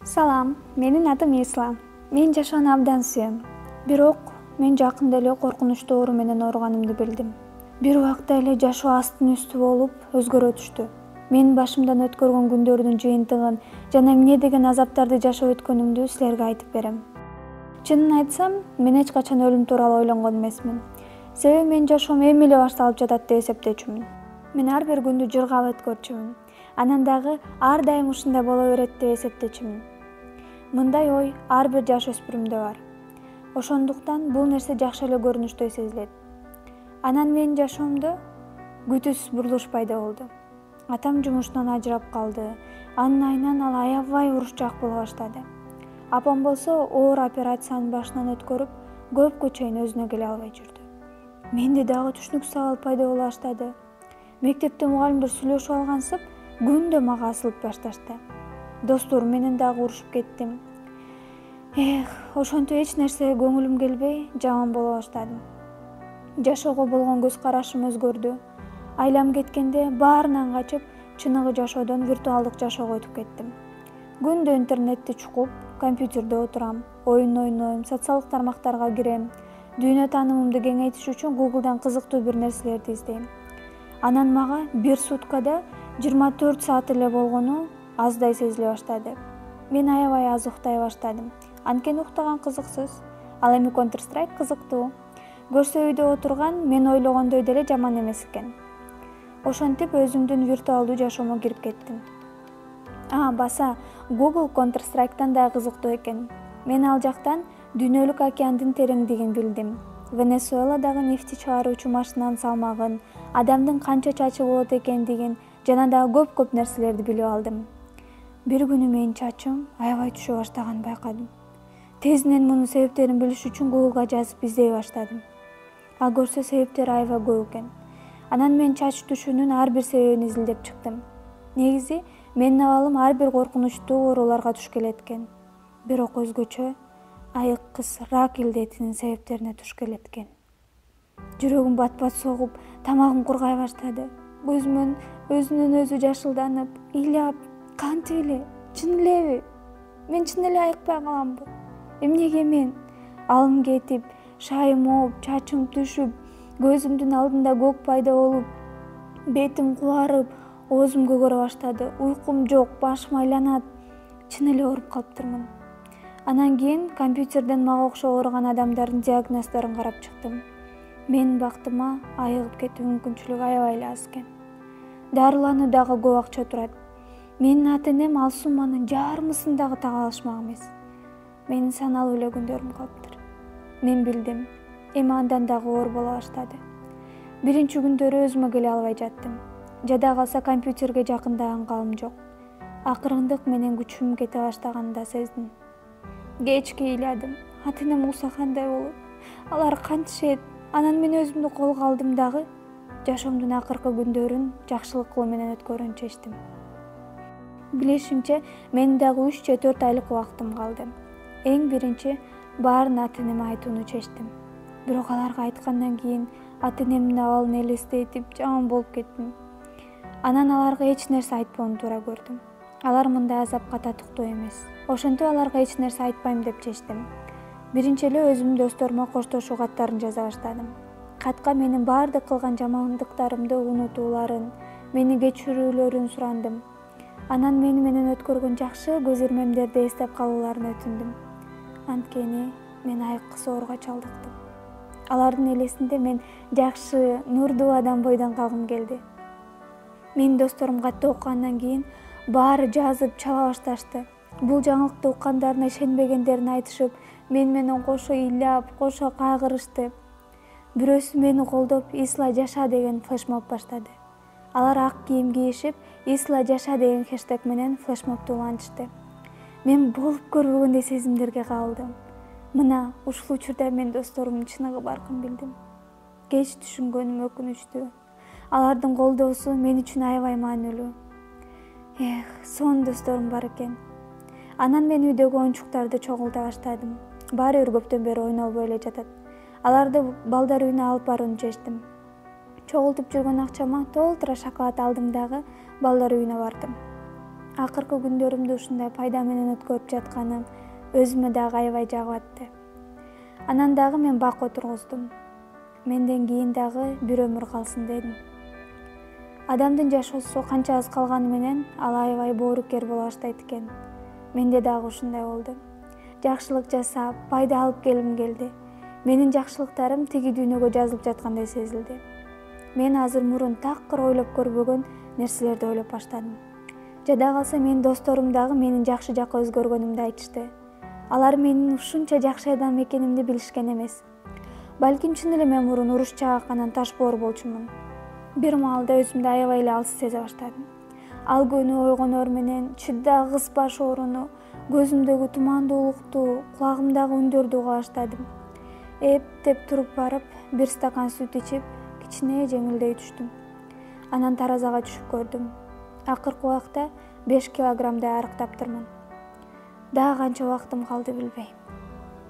Салам, менин атым Исла. Мен жашоону абдан сүйөм. Бирок мен жакында эле коркунучтуу оору менен ооруганымды билдим. Бир убакта эле жашоо астын үстү болуп өзгөрө түштү. Менин башымдан өткөргөн күндөрдүн жыйынтыгын жана эмне деген азаптарды жашап өткөнүмдү силерге айтып берем. Чынын айтсам, мен эч качан өлүм тууралуу ойлонгон эмесмин. Себеби менин жашоом эми эле башталып жатат деп эсептечүмүн. Мен ар бир күндү жыргап өткөрчүмүн. Анан дагы ар дайым ушундай боло берет деп эсептечүмүн. Мындай ой ар бир жаш өспүрүмдө бар. Ошондуктан бул нерсе жакшы эле көрүнүштөй сезилет. Анан менин жашоомдо күтүүсүз бурулуш пайда болду. Атам жумушунан ажырап калды. Анын айынан ал аябай урушчаак боло баштады. Апам болсо оор операциянын башынан өткөрүп, көпкө чейин өзүнө келе албай жүрдү. Менде дагы түшүнүксүз абал пайда боло баштады. Мектепте мугалимдер сүйлөшүп алгансып, күндө мага асылып башташты. Досторум менен дагы урушуп кеттим. Ошентип эч нерсеге көңүлүм келбей, жаман боло баштадым. Жашоого болгон көз карашым өзгөрдү. Айлам кеткенде баарынан качып, чыныгы жашоодон виртуалдык жашоого өтүп кеттим. Күндө интернетти чукуп, компьютерде отурам, оюн ойнойм, социалдык тармактарга кирем. Дүйнө таанымымды кеңейтиш үчүн Google'дан кызыктуу бир нерселерди издейм. Анан мага бир суткада 24 саат эле болгону аздай сезиле баштады. Мен аябай аз уктай баштадым. Анткени уктаган кызыксыз, ал эми Counter-Strike кызыктуу. Көрсө үйдө отурган мен ойлогондой деле жаман эмес экен. Ошентип өзүмдүн виртуалдуу жашоомо кирип кеттим. Баса, Google Counter-Strike'тан да кызыктуу экен. Мен ал жактан дүйнөлүк океандын тереңдигин билдим. Венесуэладагы нефти чыгаруучу машинанын салмагын, адамдын канча чачы болот экендигин жана дагы көп нерселерди билип алдым. Бир күнү менин чачым аябай түшө баштаганын байкадым. Тезинен мунун себептерин билиш үчүн Google'га жазып издей баштадым. Көрсө себептери аябай көп экен. Анан мен чач түшүүнүн ар бир себебин изилдеп чыктым. Негизи, менин абалым ар бир коркунучтуу ооруларга туш келет экен. Бирок өзгөчө айыккыс рак илдетинин себептерине туш келет экен. Жүрөгүм бат-бат согуп, тамагым кургай баштады. Көзүмөн өзүнөн өзү жашылданып, ыйлап, кантип эле, чын элеби? Мен чын эле айыкпай каламбы? Эмнеге мен? Алым кетип, шайым ооп, чачым түшүп, көзүмдүн алдында көк пайда болуп, бетим кубарып, оозум көгөрө баштады. Уйкум жок, башым айланат. Чын эле ооруп калыптырмын. Анан кийин компьютерден мага окшоп ооруган адамдардын диагноздорун карап чыктым. Менин бактыма айыгып кетүү мүмкүнчүлүгү аябай эле аз экен. Дарылануу дагы көп акча турат. Менин ата-энем ал сумманын жарымысын дагы таба алышмак эмес. Менин саналуу эле күндөрүм калыптыр. Мен билдим, эми андан дагы оор боло баштады. Биринчи күндөрү өзүмө келе албай жаттым. Жада калса компьютерге жакындаган калым жок. Акырындык менен күчүм кете баштаганын да сездим. Кечке ыйладым. Ата-энем угса кандай болот? Алар кантишет? Анан мен өзүмдү колго алдым дагы жашоомдун акыркы күндөрүн жакшылык кылуу менен өткөрүүнү чечтим. Билишимче, менин дагы 3 же 4 айлык убактым калды. Эң биринчи баарын ата-энеме айтууну чечтим. Бирок аларга айткандан кийин ата-энемдин абалын элестетип жаман болуп кеттим. Анан аларга эч нерсе айтпоону туура көрдүм. Алар мындай азапка татыктуу эмес. Ошентип аларга эч нерсе айтпайм деп чечтим. Биринчи эле өзүмдүн досторума коштошуу каттарын жаза баштадым. Катка менин баардык кылган жамандыктарымды унутууларын, мени кечирүүлөрүн сурандым. Анан мени менен өткөргөн жакшы көз ирмемдерди эстеп калууларын өтүндүм. Анткени мен айыккыс ооруга чалдыктым. Алардын элесинде мен жакшы, нурдуу адам бойдон калгым келди. Менин досторум катты окугандан кийин баары жазып чала башташты. Бул жаңылыкты уккандарына ишенбегендерин айтышып, мен менен кошо ыйлап, кошо кайгырышты. Бирөөсү мени колдоп, Исла жаша деген флешмоб баштады. Алар ак кийим кийишип, Исла жаша деген хэштег менен флешмобду улантышты. Мен болуп көрбөгөндөй сезимдерге кабылдым. Мына ушул учурда мен досторумдун чыныгы баркын билдим. Кеч түшүнгөнүм өкүнүчтүү. Алардын колдоосу мен үчүн аябай маанилүү. Сонун досторум бар экен. Анан мен үйдөгү оюнчуктарды чогулта баштадым. Баары бир көптөн бери ойнобой эле жатат. Аларды балдар үйүнө алып барууну чечтим. Чогултуп жүргөн акчама толтура шоколад алдым дагы балдар үйүнө бардым. Акыркы күндөрүмдү ушундай пайда менен өткөрүп жатканым өзүмө дагы аябай жагып атты. Анан дагы мен бак отургуздум. Менден кийин дагы бир өмүр калсын дедим. Адамдын жашоосу канча аз калганы менен ал аябай боорукер боло баштайт экен. Менде дагы ушундай болду. Жакшылык жасап, пайда алып келгим келди. Менин жакшылыктарым тиги дүйнөгө жазылып жаткандай сезилди. Мен азыр мурун такыр ойлоп көрбөгөн нерселерди ойлоп баштадым. Жада калса менин досторум дагы менин жакшы жакка өзгөргөнүмдү айтышты. Алар менин ушунча жакшы адам экенимди билишкен эмес. Балким чын эле мен мурун уруш чагаканан таш боор болчумун. Бир маалда өзүмдү аябай эле алыс сезе баштадым. Ал күнү ойгоноор менен чыдагыс баш ооруну, көзүмдөгү тумандуулукту, кулагымдагы үндөрдү уга баштадым. Эптеп туруп барып, бир стакан сүт ичип, кичине жеңилдей түштүм. Анан таразага түшүп көрдүм. Акыркы убакта 5 килограммдай арыктаптырмын. Дагы канча убактым калды билбейм.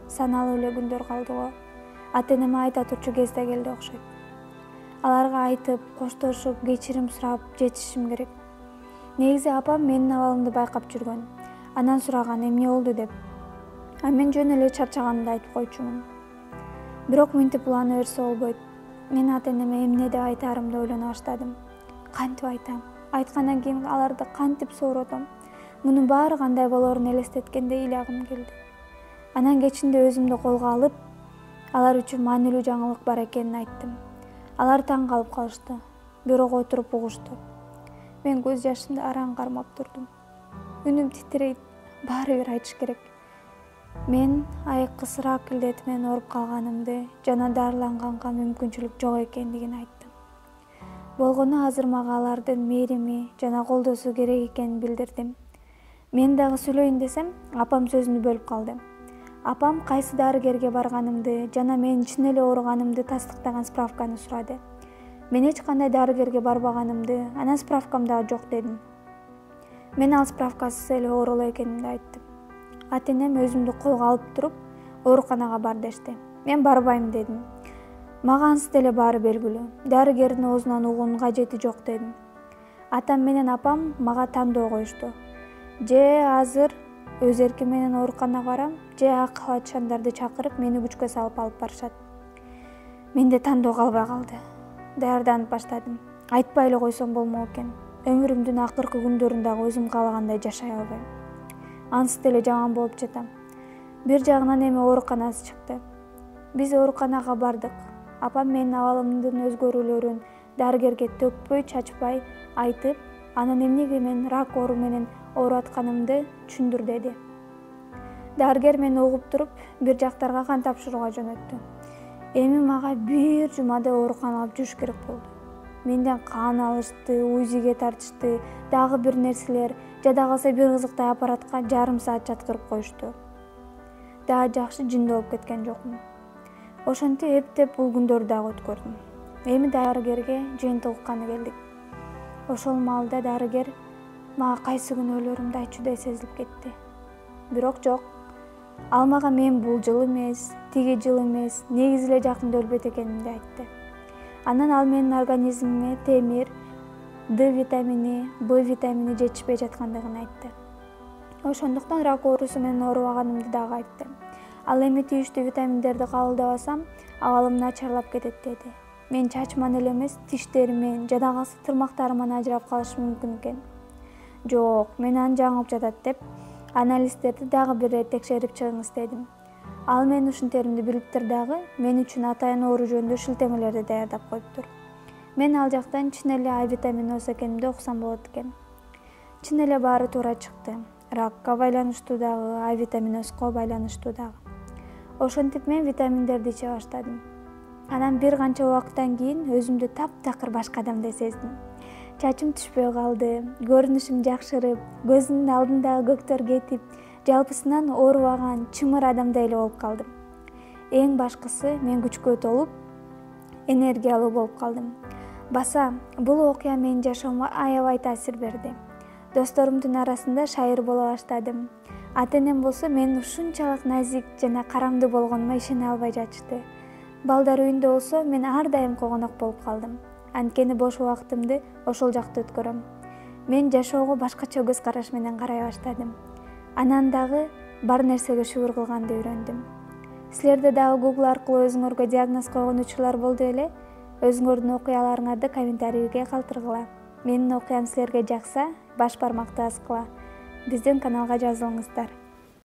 Саналуу эле күндөр калды го. Ата-энеме айта турчу кез да келди окшойт. Аларга айтып, коштошуп, кечирим сурап жетишишим керек. Негизи апам менин абалымды байкап жүргөн. Анан сураган эмне болду деп. А мен жөн эле чарчаганымды айтып койчумун. Бирок мынтип улана берсе болбойт. Мен ата-энеме эмне деп айтаарымды ойлоно баштадым. Кантип айтам? Айткандан кийин аларды кантип сооротом? Мунун баары кандай болоорун элестеткенде ыйлагым келди. Анан кечинде өзүмдү колго алып, алар үчүн маанилүү жаңылык бар экенин айттым. Алар таң калып калышты. Бирок отуруп угушту. Мен көз жашымды араң кармап турдум. Үнүм титирейт, баары бир айтыш керек. Мен айыккы сыраак илдети менен ооруп калганымды жана дарыланганга мүмкүнчүлүк жок экендигин айттым. Болгону азыр мага алардын мээрими жана колдоосу керек экенин билдирдим. Мен дагы сүйлөйүн десем, апам сөзүмдү бөлүп калды. Апам кайсы дарыгерге барганымды жана менин чын эле ооруганымды тастыктаган справканы сурады. Мен эч кандай дарыгерге барбаганымды, анан справкам дагы жок дедим. Мен ал справкасыз эле оорулуу экенимди айттым. Ата-энем өзүмдү колго алып туруп, ооруканага бар дешти. Мен барбайм дедим. Мага ансы деле баары белгилүү. Дарыгердин оозунан угуунун кажети жок дедим. Атам менен апам мага тандоо коюшту. Же азыр өз эрким менен ооруканага барам, же акыл айтышандарды чакырып, мени күчкө салып алып барышат. Менде тандоо калбай калды. Даярданып баштадым. Айтпай эле койсом болмок экен. Өмүрүмдүн акыркы күндөрүн дагы өзүм каалагандай жашай албайм. Ансы деле жаман болуп жатам. Бир жагынан эми ооруканасы чыкты. Биз ооруканага бардык. Апам менин абалымдын өзгөрүүлөрүн дарыгерге төкпөй, чачпай айтып, анан эмнеге мен рак оору менен ооруп атканымды түшүндүр деди. Дарыгер мени угуп туруп, бир жактарга кан тапшырууга жөнөттү. Эми мага бир жумада ооруканага жүрүш керек болду. Менден кан алышты, УЗИге тартышты, дагы бир нерселер, жада калса бир кызыктай аппаратка жарым саат жаткырып коюшту. Дагы жакшы жиндолуп кеткен жокмун. Ошентип эптеп бул күндөрдү дагы өткөрдүм. Эми дарыгерге жыйынтык укканы келдик. Ошол маалда дарыгер мага кайсы күнү өлөрүмдү айтчудай сезилип кетти. Бирок жок. Ал мага мен бул жыл эмес, тиги жыл эмес, негизи эле жакында өлбөйт экенимди айтты. Анан ал менин организмиме темир, D витамини, B витамини жетишпей жаткандыгын айтты. Ошондуктан рак оорусу менен оорубаганымды дагы айтты. Ал эми тийиштүү витаминдерди кабылдабасам, абалым начарлап кетет деди. Мен чачыман эле эмес, тиштеримен, жада калса тырмактарыман ажырап калышым мүмкүн экен. Жок, мени жаңылып жатат деп, анализдерди дагы бир ирет текшерип чыгыңыз дедим. Ал менин ушинтеримди билиптир дагы, мен үчүн атайын оору жөнүндө шилтемелерди даярдап коюптур. Мен ал жактан чын эле А витаминоз экенимди окусам болот экен. Чын эле баары туура чыкты. Ракка байланыштуу дагы, А витаминозго байланыштуу дагы. Ошентип мен витаминдерди иче баштадым. Анан бир канча убакыттан кийин өзүмдү таптакыр башка адамдай сездим. Чачым түшпөй калды, көрүнүшүм жакшырып, көзүмдүн алдындагы көктөр кетип, жалпысынан оорубаган, чымыр адамдай эле болуп калдым. Эң башкысы мен күчкө толуп, энергиялуу болуп калдым. Баса, бул окуя менин жашоомо аябай таасир берди. Досторумдун арасында шайыр боло баштадым. Ата-энем болсо менин ушунчалык назик жана карамдуу болгонума ишене албай жатышты. Балдар үйүндө болсо мен ар дайым когонок болуп калдым. Анткени бош убактымды ошол жакта өткөрөм. Мен жашоого башкача көз караш менен карай баштадым. Анан дагы бар нерсеге шүгүр кылганды үйрөндүм. Силерде дагы Google аркылуу өзүңөргө диагноз койгон учурлар болду беле? Өзүңөрдүн окуяларыңарды комментарийге калтыргыла. Менин окуям силерге жакса, баш бармакты аскыла. Биздин каналга жазылыңыздар.